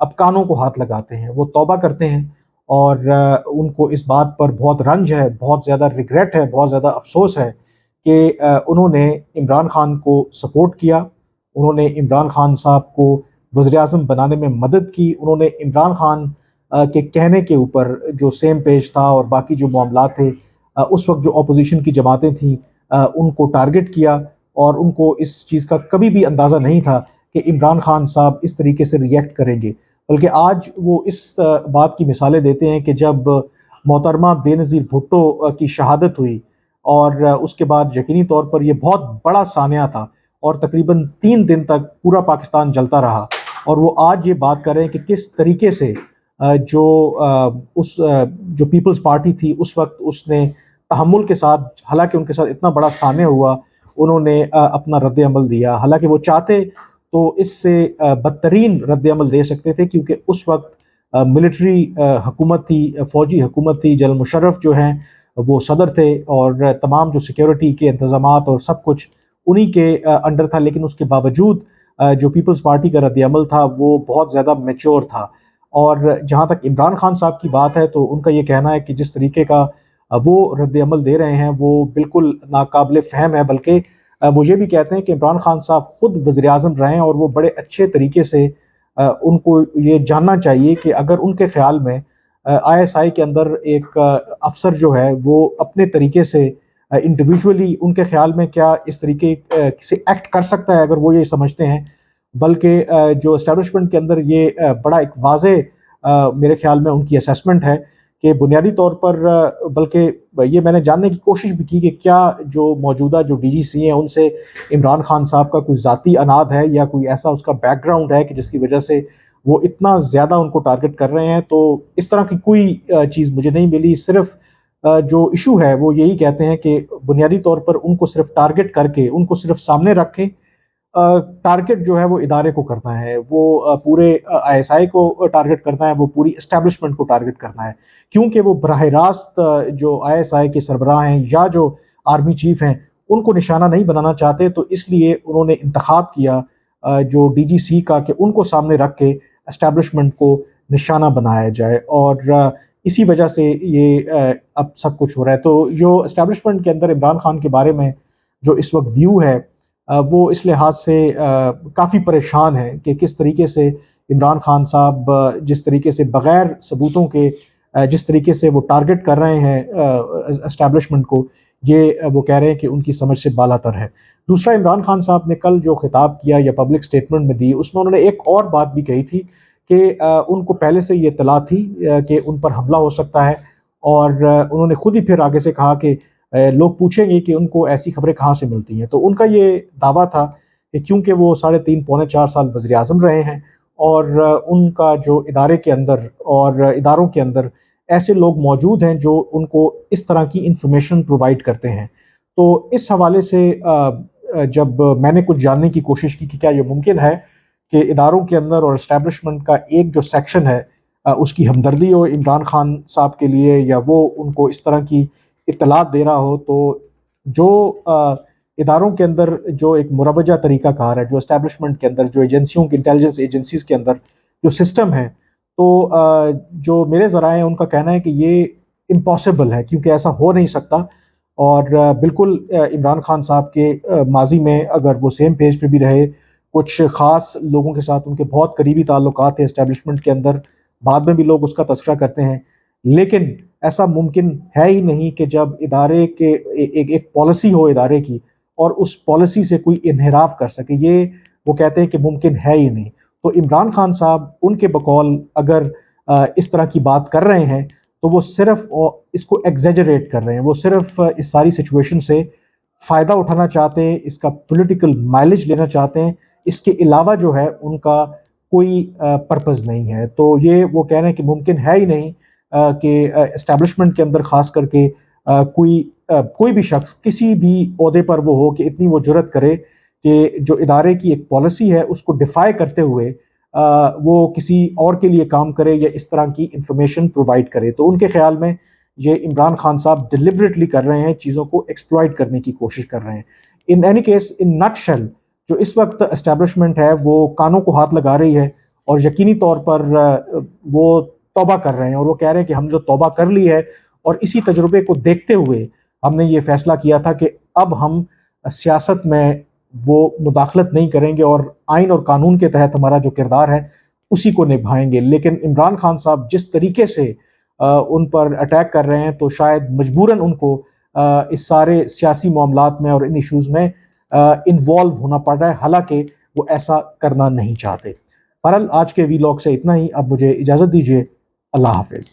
اب کانوں کو ہاتھ لگاتے ہیں، وہ توبہ کرتے ہیں، اور ان کو اس بات پر بہت رنج ہے، بہت زیادہ ریگریٹ ہے، بہت زیادہ افسوس ہے کہ انہوں نے عمران خان کو سپورٹ کیا، انہوں نے عمران خان صاحب کو وزیر اعظم بنانے میں مدد کی، انہوں نے عمران خان کے کہنے کے اوپر جو سیم پیج تھا اور باقی جو معاملات تھے، اس وقت جو اپوزیشن کی جماعتیں تھیں ان کو ٹارگٹ کیا، اور ان کو اس چیز کا کبھی بھی اندازہ نہیں تھا کہ عمران خان صاحب اس طریقے سے ریئیکٹ کریں گے، بلکہ آج وہ اس بات کی مثالیں دیتے ہیں کہ جب محترمہ بے نظیر بھٹو کی شہادت ہوئی، اور اس کے بعد یقینی طور پر یہ بہت بڑا سانحہ تھا، اور تقریباً 3 دن تک پورا پاکستان جلتا رہا، اور وہ آج یہ بات کر رہے ہیں کہ کس طریقے سے جو پیپلز پارٹی تھی اس وقت اس نے تحمل کے ساتھ، حالانکہ ان کے ساتھ اتنا بڑا سانحہ ہوا، انہوں نے اپنا رد عمل دیا، حالانکہ وہ چاہتے تو اس سے بدترین رد عمل دے سکتے تھے، کیونکہ اس وقت ملٹری حکومت تھی، فوجی حکومت تھی، جنرل مشرف جو ہیں وہ صدر تھے، اور تمام جو سیکیورٹی کے انتظامات اور سب کچھ انہی کے انڈر تھا، لیکن اس کے باوجود جو پیپلز پارٹی کا رد عمل تھا وہ بہت زیادہ میچور تھا۔ اور جہاں تک عمران خان صاحب کی بات ہے تو ان کا یہ کہنا ہے کہ جس طریقے کا وہ رد عمل دے رہے ہیں وہ بالکل ناقابل فہم ہے، بلکہ وہ یہ بھی کہتے ہیں کہ عمران خان صاحب خود وزیر اعظم رہے ہیں، اور وہ بڑے اچھے طریقے سے ان کو یہ جاننا چاہیے کہ اگر ان کے خیال میں آئی ایس آئی کے اندر ایک افسر جو ہے وہ اپنے طریقے سے انڈیویجولی ان کے خیال میں کیا اس طریقے سے ایکٹ کر سکتا ہے، اگر وہ یہ سمجھتے ہیں، بلکہ جو اسٹیبلشمنٹ کے اندر یہ بڑا ایک واضح میرے خیال میں ان کی اسیسمنٹ ہے کہ بنیادی طور پر، بلکہ یہ میں نے جاننے کی کوشش بھی کی کہ کیا جو موجودہ جو ڈی جی سی ہیں ان سے عمران خان صاحب کا کوئی ذاتی اناد ہے یا کوئی ایسا اس کا بیک گراؤنڈ ہے کہ جس کی وجہ سے وہ اتنا زیادہ ان کو ٹارگٹ کر رہے ہیں، تو اس طرح کی کوئی چیز مجھے نہیں ملی۔ صرف جو ایشو ہے وہ یہی کہتے ہیں کہ بنیادی طور پر ان کو صرف ٹارگٹ کر کے، ان کو صرف سامنے رکھ کے ٹارگٹ جو ہے وہ ادارے کو کرنا ہے، وہ پورے آئی ایس آئی کو ٹارگٹ کرنا ہے، وہ پوری اسٹیبلشمنٹ کو ٹارگٹ کرنا ہے، کیونکہ وہ براہ راست جو آئی ایس آئی کے سربراہ ہیں یا جو آرمی چیف ہیں ان کو نشانہ نہیں بنانا چاہتے، تو اس لیے انہوں نے انتخاب کیا جو ڈی جی سی کا کہ ان کو سامنے رکھ کے اسٹیبلشمنٹ کو نشانہ بنایا جائے، اور اسی وجہ سے یہ اب سب کچھ ہو رہا ہے۔ تو جو اسٹیبلشمنٹ کے اندر عمران خان کے بارے میں جو اس وقت ویو ہے وہ اس لحاظ سے کافی پریشان ہے کہ کس طریقے سے عمران خان صاحب جس طریقے سے بغیر ثبوتوں کے جس طریقے سے وہ ٹارگٹ کر رہے ہیں اسٹیبلشمنٹ کو، یہ وہ کہہ رہے ہیں کہ ان کی سمجھ سے بالا تر ہے۔ دوسرا، عمران خان صاحب نے کل جو خطاب کیا یا پبلک سٹیٹمنٹ میں دی، اس میں انہوں نے ایک اور بات بھی کہی تھی کہ ان کو پہلے سے یہ اطلاع تھی کہ ان پر حملہ ہو سکتا ہے، اور انہوں نے خود ہی پھر آگے سے کہا کہ لوگ پوچھیں گے کہ ان کو ایسی خبریں کہاں سے ملتی ہیں، تو ان کا یہ دعویٰ تھا کہ چونکہ وہ 3.5 پونے 4 سال وزیر اعظم رہے ہیں، اور ان کا جو ادارے کے اندر اور اداروں کے اندر ایسے لوگ موجود ہیں جو ان کو اس طرح کی انفارمیشن پرووائڈ کرتے ہیں، تو اس حوالے سے جب میں نے کچھ جاننے کی کوشش کی کہ کیا یہ ممکن ہے کہ اداروں کے اندر اور اسٹیبلشمنٹ کا ایک جو سیکشن ہے اس کی ہمدردی ہو عمران خان صاحب کے لیے، یا وہ ان کو اس طرح کی اطلاعات دے رہا ہو، تو جو اداروں کے اندر جو ایک مروجہ طریقہ کار ہے، جو اسٹیبلشمنٹ کے اندر، جو ایجنسیوں کی انٹیلیجنس ایجنسیز کے اندر جو سسٹم ہے، تو جو میرے ذرائع ہیں ان کا کہنا ہے کہ یہ امپاسبل ہے، کیونکہ ایسا ہو نہیں سکتا، اور بالکل عمران خان صاحب کے ماضی میں اگر وہ سیم پیج پہ بھی رہے، کچھ خاص لوگوں کے ساتھ ان کے بہت قریبی تعلقات ہیں اسٹیبلشمنٹ کے اندر، بعد میں بھی لوگ اس کا تذکرہ کرتے ہیں، لیکن ایسا ممکن ہے ہی نہیں کہ جب ادارے کے ایک پالیسی ہو ادارے کی اور اس پالیسی سے کوئی انحراف کر سکے، یہ وہ کہتے ہیں کہ ممکن ہے ہی نہیں۔ تو عمران خان صاحب ان کے بقول اگر اس طرح کی بات کر رہے ہیں تو وہ صرف اس کو ایگزیجریٹ کر رہے ہیں، وہ صرف اس ساری سچویشن سے فائدہ اٹھانا چاہتے ہیں، اس کا پولیٹیکل مائلیج لینا چاہتے ہیں، اس کے علاوہ جو ہے ان کا کوئی پرپز نہیں ہے۔ تو یہ وہ کہہ رہے ہیں کہ ممکن ہے ہی نہیں کہ اسٹیبلشمنٹ کے اندر خاص کر کے کوئی بھی شخص کسی بھی عہدے پر وہ ہو کہ اتنی وہ جرت کرے کہ جو ادارے کی ایک پالیسی ہے اس کو ڈیفائی کرتے ہوئے وہ کسی اور کے لیے کام کرے یا اس طرح کی انفارمیشن پرووائڈ کرے۔ تو ان کے خیال میں یہ عمران خان صاحب ڈیلیبریٹلی کر رہے ہیں، چیزوں کو ایکسپلائٹ کرنے کی کوشش کر رہے ہیں۔ In any case, in nutshell, جو اس وقت اسٹیبلشمنٹ ہے وہ کانوں کو ہاتھ لگا رہی ہے، اور یقینی طور پر وہ توبہ کر رہے ہیں، اور وہ کہہ رہے ہیں کہ ہم نے جو توبہ کر لی ہے، اور اسی تجربے کو دیکھتے ہوئے ہم نے یہ فیصلہ کیا تھا کہ اب ہم سیاست میں وہ مداخلت نہیں کریں گے، اور آئین اور قانون کے تحت ہمارا جو کردار ہے اسی کو نبھائیں گے۔ لیکن عمران خان صاحب جس طریقے سے ان پر اٹیک کر رہے ہیں، تو شاید مجبوراً ان کو اس سارے سیاسی معاملات میں اور ان ایشوز میں انوالو ہونا پڑ رہا ہے، حالانکہ وہ ایسا کرنا نہیں چاہتے۔ بہرحال آج کے وی لاگ سے اتنا ہی، اب مجھے اجازت دیجیے، اللہ حافظ۔